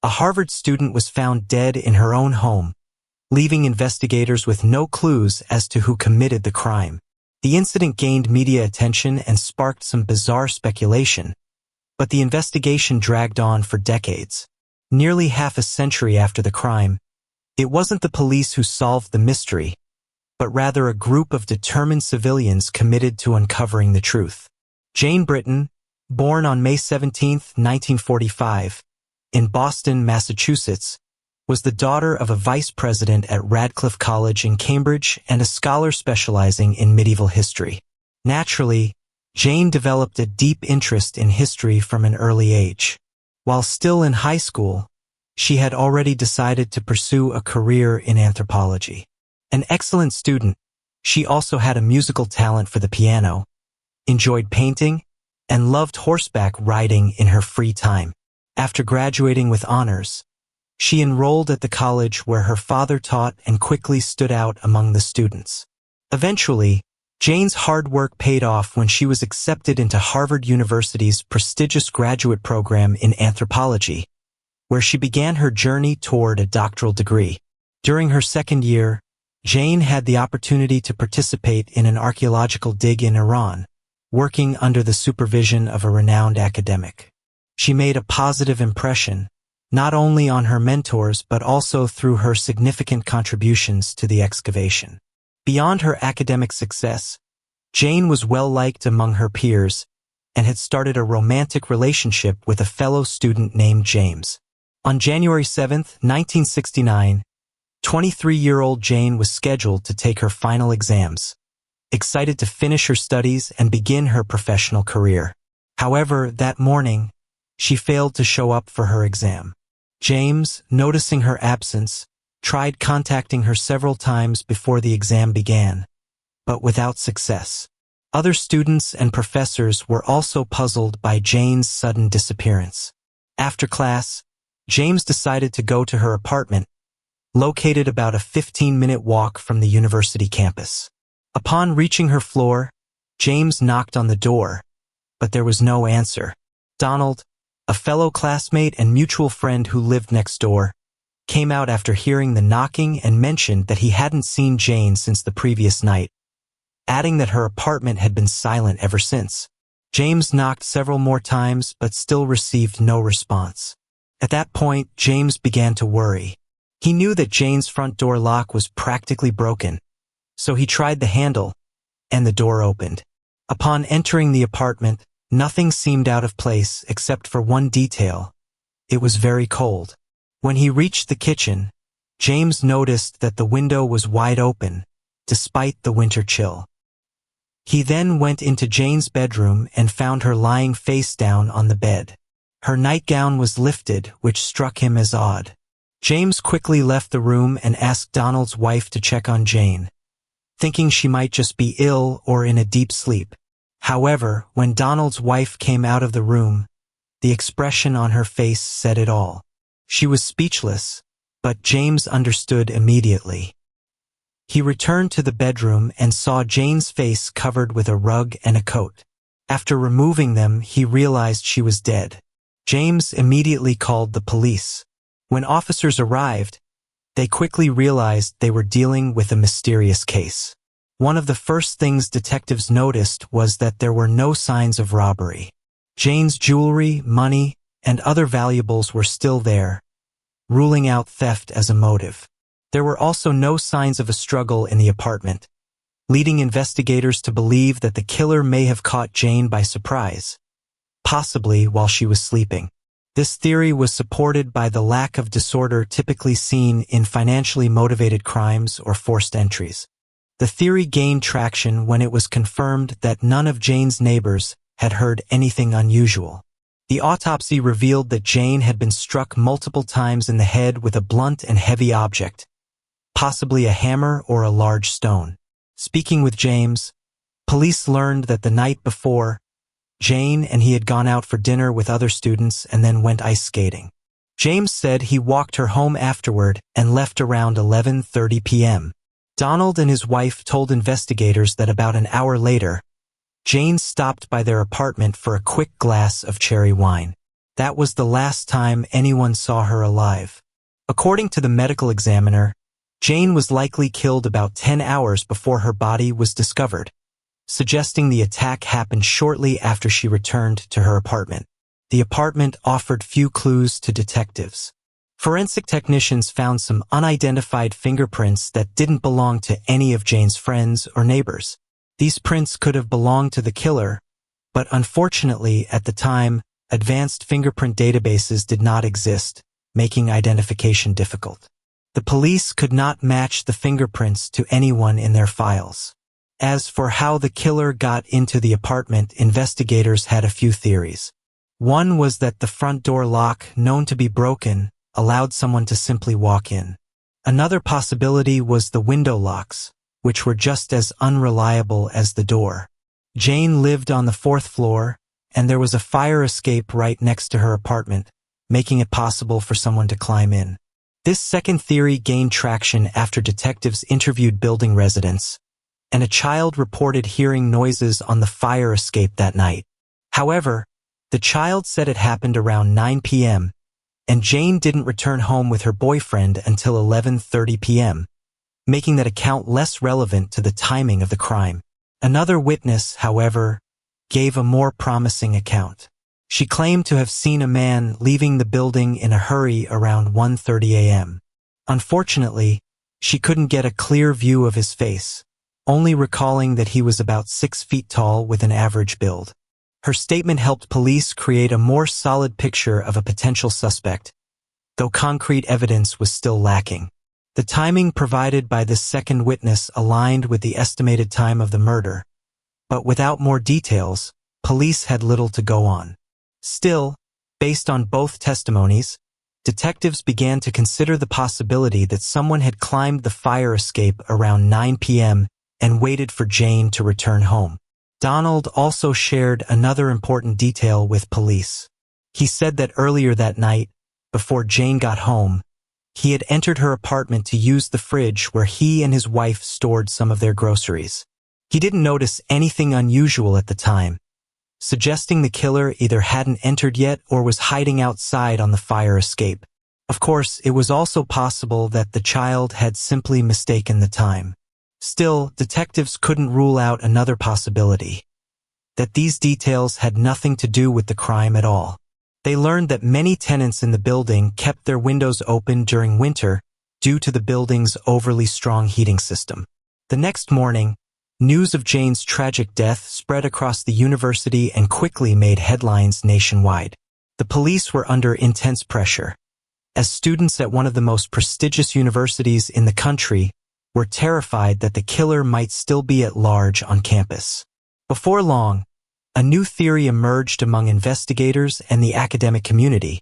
A Harvard student was found dead in her own home, leaving investigators with no clues as to who committed the crime. The incident gained media attention and sparked some bizarre speculation, but the investigation dragged on for decades. Nearly half a century after the crime, it wasn't the police who solved the mystery, but rather a group of determined civilians committed to uncovering the truth. Jane Britton, born on May 17, 1945, in Boston, Massachusetts, was the daughter of a vice president at Radcliffe College in Cambridge and a scholar specializing in medieval history. Naturally, Jane developed a deep interest in history from an early age. While still in high school, she had already decided to pursue a career in anthropology. An excellent student, she also had a musical talent for the piano, enjoyed painting, and loved horseback riding in her free time. After graduating with honors, she enrolled at the college where her father taught and quickly stood out among the students. Eventually, Jane's hard work paid off when she was accepted into Harvard University's prestigious graduate program in anthropology, where she began her journey toward a doctoral degree. During her second year, Jane had the opportunity to participate in an archaeological dig in Iran, working under the supervision of a renowned academic. She made a positive impression, not only on her mentors but also through her significant contributions to the excavation. Beyond her academic success, Jane was well-liked among her peers and had started a romantic relationship with a fellow student named James. On January 7, 1969, 23-year-old Jane was scheduled to take her final exams, excited to finish her studies and begin her professional career. However, that morning, she failed to show up for her exam. James, noticing her absence, tried contacting her several times before the exam began, but without success. Other students and professors were also puzzled by Jane's sudden disappearance. After class, James decided to go to her apartment, located about a 15-minute walk from the university campus. Upon reaching her floor, James knocked on the door, but there was no answer. Donald, a fellow classmate and mutual friend who lived next door, came out after hearing the knocking and mentioned that he hadn't seen Jane since the previous night, adding that her apartment had been silent ever since. James knocked several more times but still received no response. At that point, James began to worry. He knew that Jane's front door lock was practically broken, so he tried the handle, and the door opened. Upon entering the apartment, nothing seemed out of place except for one detail. It was very cold. When he reached the kitchen, James noticed that the window was wide open, despite the winter chill. He then went into Jane's bedroom and found her lying face down on the bed. Her nightgown was lifted, which struck him as odd. James quickly left the room and asked Donald's wife to check on Jane, thinking she might just be ill or in a deep sleep. However, when Donald's wife came out of the room, the expression on her face said it all. She was speechless, but James understood immediately. He returned to the bedroom and saw Jane's face covered with a rug and a coat. After removing them, he realized she was dead. James immediately called the police. When officers arrived, they quickly realized they were dealing with a mysterious case. One of the first things detectives noticed was that there were no signs of robbery. Jane's jewelry, money, and other valuables were still there, ruling out theft as a motive. There were also no signs of a struggle in the apartment, leading investigators to believe that the killer may have caught Jane by surprise, possibly while she was sleeping. This theory was supported by the lack of disorder typically seen in financially motivated crimes or forced entries. The theory gained traction when it was confirmed that none of Jane's neighbors had heard anything unusual. The autopsy revealed that Jane had been struck multiple times in the head with a blunt and heavy object, possibly a hammer or a large stone. Speaking with James, police learned that the night before, Jane and he had gone out for dinner with other students and then went ice skating. James said he walked her home afterward and left around 11:30 p.m. Donald and his wife told investigators that about an hour later, Jane stopped by their apartment for a quick glass of cherry wine. That was the last time anyone saw her alive. According to the medical examiner, Jane was likely killed about 10 hours before her body was discovered, suggesting the attack happened shortly after she returned to her apartment. The apartment offered few clues to detectives. Forensic technicians found some unidentified fingerprints that didn't belong to any of Jane's friends or neighbors. These prints could have belonged to the killer, but unfortunately, at the time, advanced fingerprint databases did not exist, making identification difficult. The police could not match the fingerprints to anyone in their files. As for how the killer got into the apartment, investigators had a few theories. One was that the front door lock, known to be broken, allowed someone to simply walk in. Another possibility was the window locks, which were just as unreliable as the door. Jane lived on the 4th floor, and there was a fire escape right next to her apartment, making it possible for someone to climb in. This second theory gained traction after detectives interviewed building residents, and a child reported hearing noises on the fire escape that night. However, the child said it happened around 9 p.m., and Jane didn't return home with her boyfriend until 11:30 p.m., making that account less relevant to the timing of the crime. Another witness, however, gave a more promising account. She claimed to have seen a man leaving the building in a hurry around 1:30 a.m. Unfortunately, she couldn't get a clear view of his face, only recalling that he was about 6 feet tall with an average build. Her statement helped police create a more solid picture of a potential suspect, though concrete evidence was still lacking. The timing provided by this second witness aligned with the estimated time of the murder, but without more details, police had little to go on. Still, based on both testimonies, detectives began to consider the possibility that someone had climbed the fire escape around 9 p.m. and waited for Jane to return home. Donald also shared another important detail with police. He said that earlier that night, before Jane got home, he had entered her apartment to use the fridge where he and his wife stored some of their groceries. He didn't notice anything unusual at the time, suggesting the killer either hadn't entered yet or was hiding outside on the fire escape. Of course, it was also possible that the child had simply mistaken the time. Still, detectives couldn't rule out another possibility, that these details had nothing to do with the crime at all. They learned that many tenants in the building kept their windows open during winter due to the building's overly strong heating system. The next morning, news of Jane's tragic death spread across the university and quickly made headlines nationwide. The police were under intense pressure, as students at one of the most prestigious universities in the country were terrified that the killer might still be at large on campus. Before long, a new theory emerged among investigators and the academic community,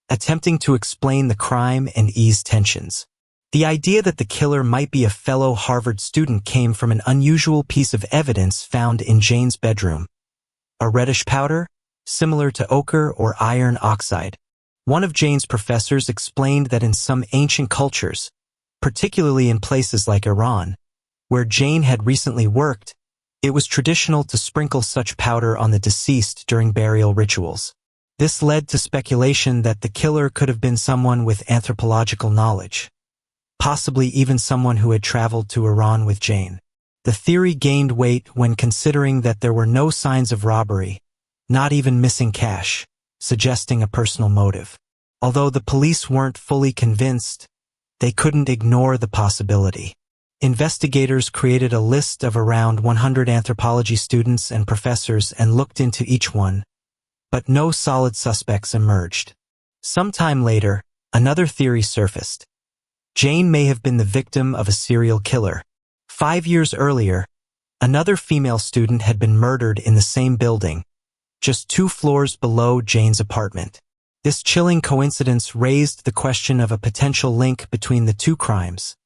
attempting to explain the crime and ease tensions. The idea that the killer might be a fellow Harvard student came from an unusual piece of evidence found in Jane's bedroom, a reddish powder, similar to ochre or iron oxide. One of Jane's professors explained that in some ancient cultures, particularly in places like Iran, where Jane had recently worked, it was traditional to sprinkle such powder on the deceased during burial rituals. This led to speculation that the killer could have been someone with anthropological knowledge, possibly even someone who had traveled to Iran with Jane. The theory gained weight when considering that there were no signs of robbery, not even missing cash, suggesting a personal motive. Although the police weren't fully convinced, they couldn't ignore the possibility. Investigators created a list of around 100 anthropology students and professors and looked into each one, but no solid suspects emerged. Sometime later, another theory surfaced. Jane may have been the victim of a serial killer. 5 years earlier, another female student had been murdered in the same building, just 2 floors below Jane's apartment. This chilling coincidence raised the question of a potential link between the 2 crimes,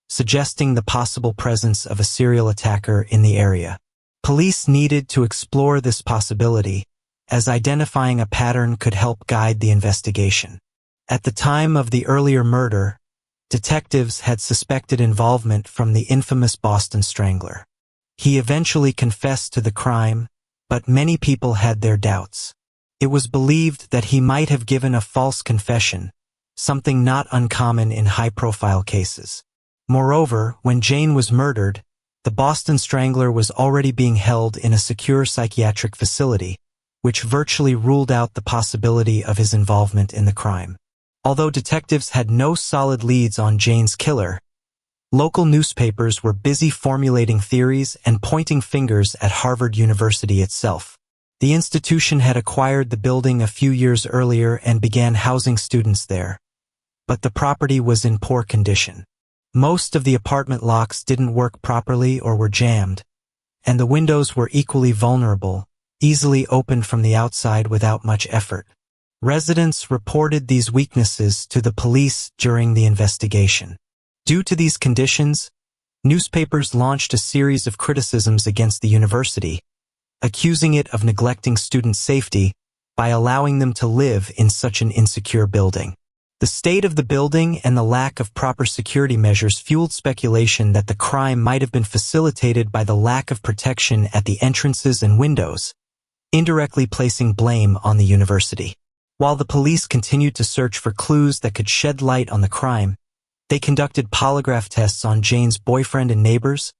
suggesting the possible presence of a serial attacker in the area. Police needed to explore this possibility, as identifying a pattern could help guide the investigation. At the time of the earlier murder, detectives had suspected involvement from the infamous Boston Strangler. He eventually confessed to the crime, but many people had their doubts. It was believed that he might have given a false confession, something not uncommon in high-profile cases. Moreover, when Jane was murdered, the Boston Strangler was already being held in a secure psychiatric facility, which virtually ruled out the possibility of his involvement in the crime. Although detectives had no solid leads on Jane's killer, local newspapers were busy formulating theories and pointing fingers at Harvard University itself. The institution had acquired the building a few years earlier and began housing students there, but the property was in poor condition. Most of the apartment locks didn't work properly or were jammed, and the windows were equally vulnerable, easily opened from the outside without much effort. Residents reported these weaknesses to the police during the investigation. Due to these conditions, newspapers launched a series of criticisms against the university, accusing it of neglecting student safety by allowing them to live in such an insecure building. The state of the building and the lack of proper security measures fueled speculation that the crime might have been facilitated by the lack of protection at the entrances and windows, indirectly placing blame on the university. While the police continued to search for clues that could shed light on the crime, they conducted polygraph tests on Jane's boyfriend and neighbors,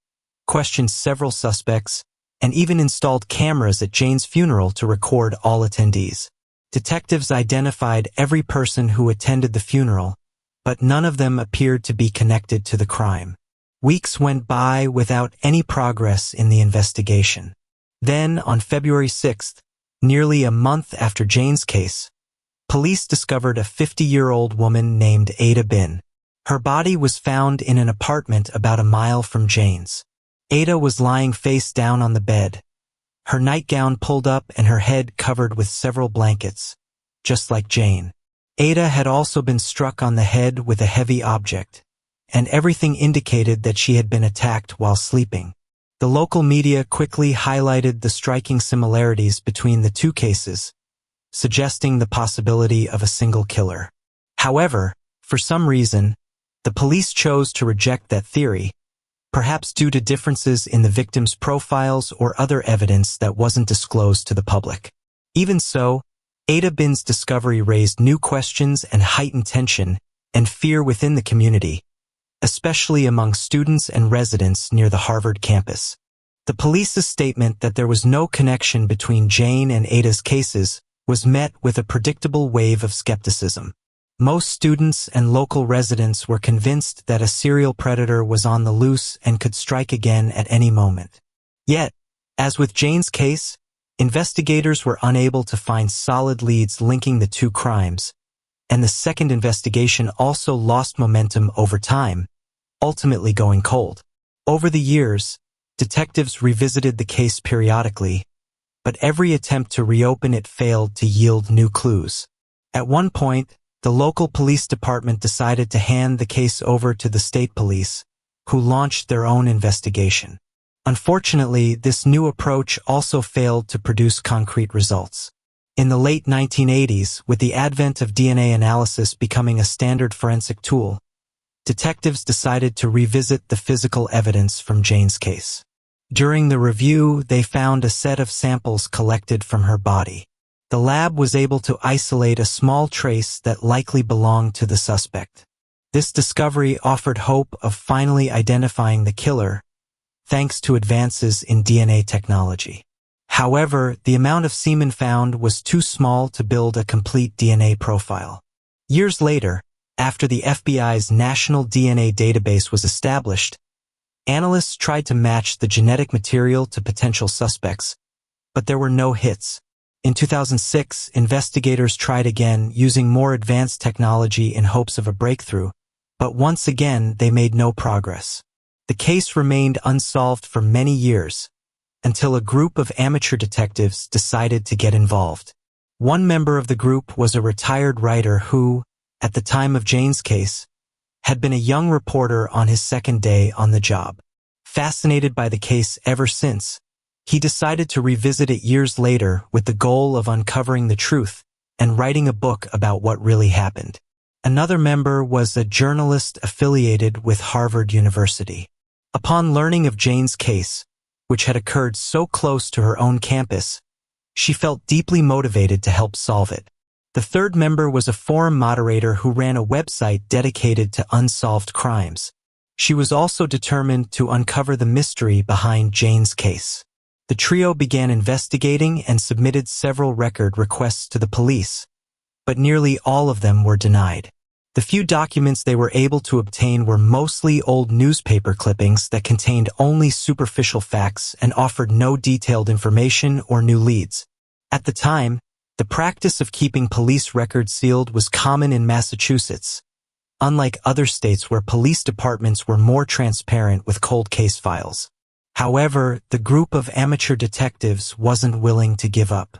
questioned several suspects, and even installed cameras at Jane's funeral to record all attendees. Detectives identified every person who attended the funeral, but none of them appeared to be connected to the crime. Weeks went by without any progress in the investigation. Then, on February 6th, nearly a month after Jane's case, police discovered a 50-year-old woman named Ada Bin. Her body was found in an apartment about a mile from Jane's. Ada was lying face down on the bed, her nightgown pulled up and her head covered with several blankets, just like Jane. Ada had also been struck on the head with a heavy object, and everything indicated that she had been attacked while sleeping. The local media quickly highlighted the striking similarities between the two cases, suggesting the possibility of a single killer. However, for some reason, the police chose to reject that theory, perhaps due to differences in the victims' profiles or other evidence that wasn't disclosed to the public. Even so, Ada Bin's discovery raised new questions and heightened tension and fear within the community, especially among students and residents near the Harvard campus. The police's statement that there was no connection between Jane and Ada's cases was met with a predictable wave of skepticism. Most students and local residents were convinced that a serial predator was on the loose and could strike again at any moment. Yet, as with Jane's case, investigators were unable to find solid leads linking the two crimes, and the second investigation also lost momentum over time, ultimately going cold. Over the years, detectives revisited the case periodically, but every attempt to reopen it failed to yield new clues. At one point, the local police department decided to hand the case over to the state police, who launched their own investigation. Unfortunately, this new approach also failed to produce concrete results. In the late 1980s, with the advent of DNA analysis becoming a standard forensic tool, detectives decided to revisit the physical evidence from Jane's case. During the review, they found a set of samples collected from her body. The lab was able to isolate a small trace that likely belonged to the suspect. This discovery offered hope of finally identifying the killer, thanks to advances in DNA technology. However, the amount of semen found was too small to build a complete DNA profile. Years later, after the FBI's National DNA Database was established, analysts tried to match the genetic material to potential suspects, but there were no hits. In 2006, investigators tried again using more advanced technology in hopes of a breakthrough, but once again they made no progress. The case remained unsolved for many years, until a group of amateur detectives decided to get involved. One member of the group was a retired writer who, at the time of Jane's case, had been a young reporter on his second day on the job. Fascinated by the case ever since, he decided to revisit it years later with the goal of uncovering the truth and writing a book about what really happened. Another member was a journalist affiliated with Harvard University. Upon learning of Jane's case, which had occurred so close to her own campus, She felt deeply motivated to help solve it. The third member was a forum moderator who ran a website dedicated to unsolved crimes. She was also determined to uncover the mystery behind Jane's case. The trio began investigating and submitted several record requests to the police, but nearly all of them were denied. The few documents they were able to obtain were mostly old newspaper clippings that contained only superficial facts and offered no detailed information or new leads. At the time, the practice of keeping police records sealed was common in Massachusetts, unlike other states where police departments were more transparent with cold case files. However, the group of amateur detectives wasn't willing to give up.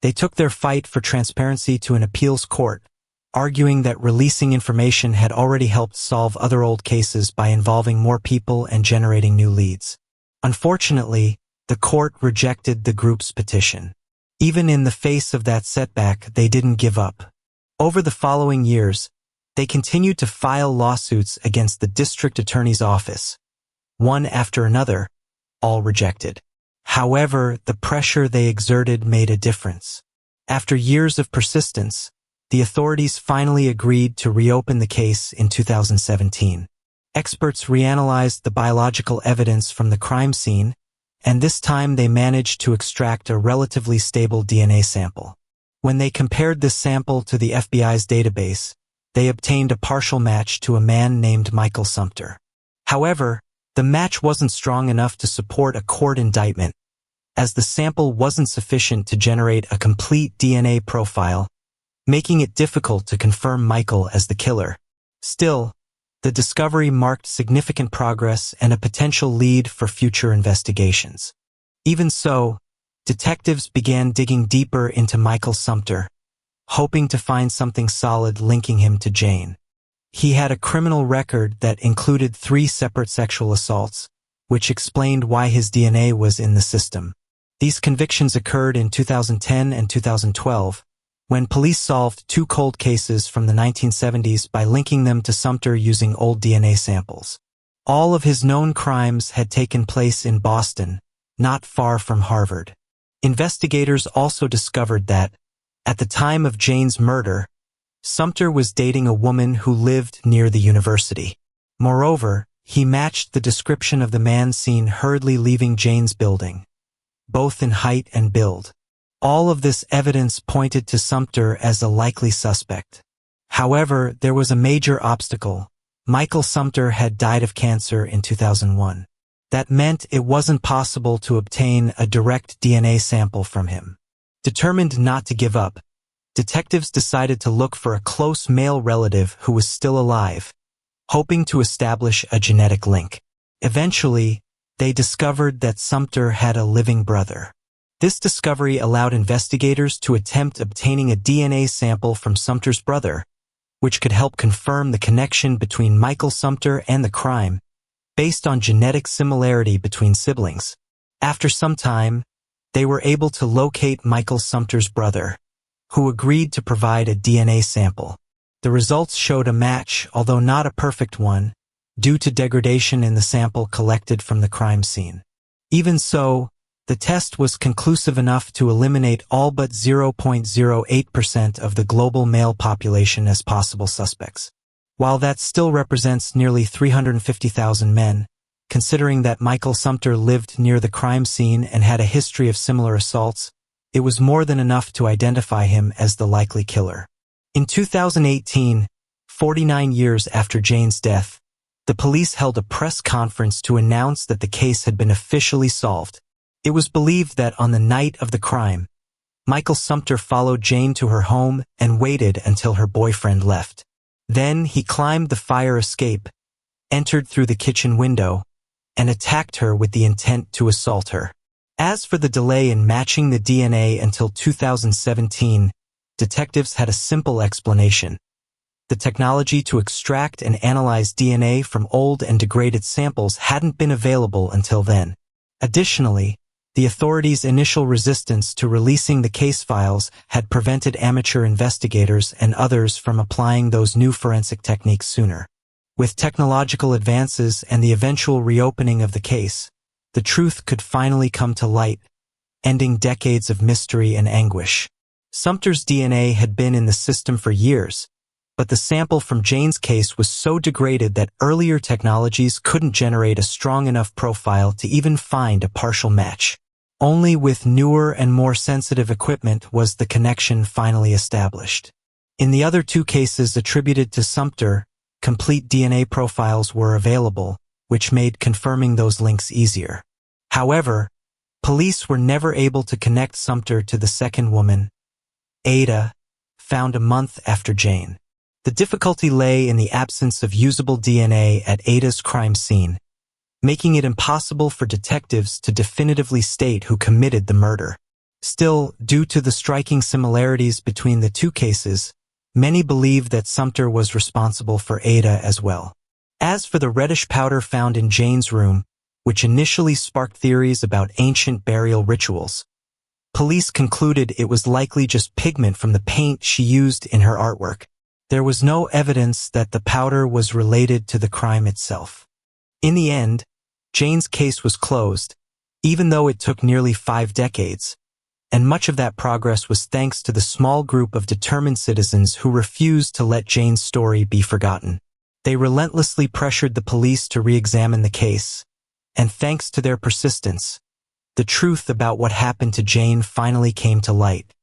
They took their fight for transparency to an appeals court, arguing that releasing information had already helped solve other old cases by involving more people and generating new leads. Unfortunately, the court rejected the group's petition. Even in the face of that setback, they didn't give up. Over the following years, they continued to file lawsuits against the district attorney's office, one after another, all rejected. However, the pressure they exerted made a difference. After years of persistence, the authorities finally agreed to reopen the case in 2017. Experts reanalyzed the biological evidence from the crime scene, and this time they managed to extract a relatively stable DNA sample. When they compared this sample to the FBI's database, they obtained a partial match to a man named Michael Sumter. However, the match wasn't strong enough to support a court indictment, as the sample wasn't sufficient to generate a complete DNA profile, making it difficult to confirm Michael as the killer. Still, the discovery marked significant progress and a potential lead for future investigations. Even so, detectives began digging deeper into Michael Sumter, hoping to find something solid linking him to Jane. He had a criminal record that included 3 separate sexual assaults, which explained why his DNA was in the system. These convictions occurred in 2010 and 2012, when police solved 2 cold cases from the 1970s by linking them to Sumter using old DNA samples. All of his known crimes had taken place in Boston, not far from Harvard. Investigators also discovered that, at the time of Jane's murder, Sumter was dating a woman who lived near the university. Moreover, he matched the description of the man seen hurriedly leaving Jane's building, both in height and build. All of this evidence pointed to Sumter as a likely suspect. However, there was a major obstacle. Michael Sumter had died of cancer in 2001. That meant it wasn't possible to obtain a direct DNA sample from him. Determined not to give up, detectives decided to look for a close male relative who was still alive, hoping to establish a genetic link. Eventually, they discovered that Sumter had a living brother. This discovery allowed investigators to attempt obtaining a DNA sample from Sumter's brother, which could help confirm the connection between Michael Sumter and the crime, based on genetic similarity between siblings. After some time, they were able to locate Michael Sumter's brother, who agreed to provide a DNA sample. The results showed a match, although not a perfect one, due to degradation in the sample collected from the crime scene. Even so, the test was conclusive enough to eliminate all but 0.08% of the global male population as possible suspects. While that still represents nearly 350,000 men, considering that Michael Sumter lived near the crime scene and had a history of similar assaults, it was more than enough to identify him as the likely killer. In 2018, 49 years after Jane's death, the police held a press conference to announce that the case had been officially solved. It was believed that on the night of the crime, Michael Sumter followed Jane to her home and waited until her boyfriend left. Then he climbed the fire escape, entered through the kitchen window, and attacked her with the intent to assault her. As for the delay in matching the DNA until 2017, detectives had a simple explanation. The technology to extract and analyze DNA from old and degraded samples hadn't been available until then. Additionally, the authorities' initial resistance to releasing the case files had prevented amateur investigators and others from applying those new forensic techniques sooner. With technological advances and the eventual reopening of the case, the truth could finally come to light, ending decades of mystery and anguish. Sumter's DNA had been in the system for years, but the sample from Jane's case was so degraded that earlier technologies couldn't generate a strong enough profile to even find a partial match. Only with newer and more sensitive equipment was the connection finally established. In the other two cases attributed to Sumter, complete DNA profiles were available, which made confirming those links easier. However, police were never able to connect Sumter to the second woman, Ada, found a month after Jane. The difficulty lay in the absence of usable DNA at Ada's crime scene, making it impossible for detectives to definitively state who committed the murder. Still, due to the striking similarities between the two cases, many believe that Sumter was responsible for Ada as well. As for the reddish powder found in Jane's room, which initially sparked theories about ancient burial rituals, police concluded it was likely just pigment from the paint she used in her artwork. There was no evidence that the powder was related to the crime itself. In the end, Jane's case was closed, even though it took nearly 5 decades, and much of that progress was thanks to the small group of determined citizens who refused to let Jane's story be forgotten. They relentlessly pressured the police to re-examine the case, and thanks to their persistence, the truth about what happened to Jane finally came to light.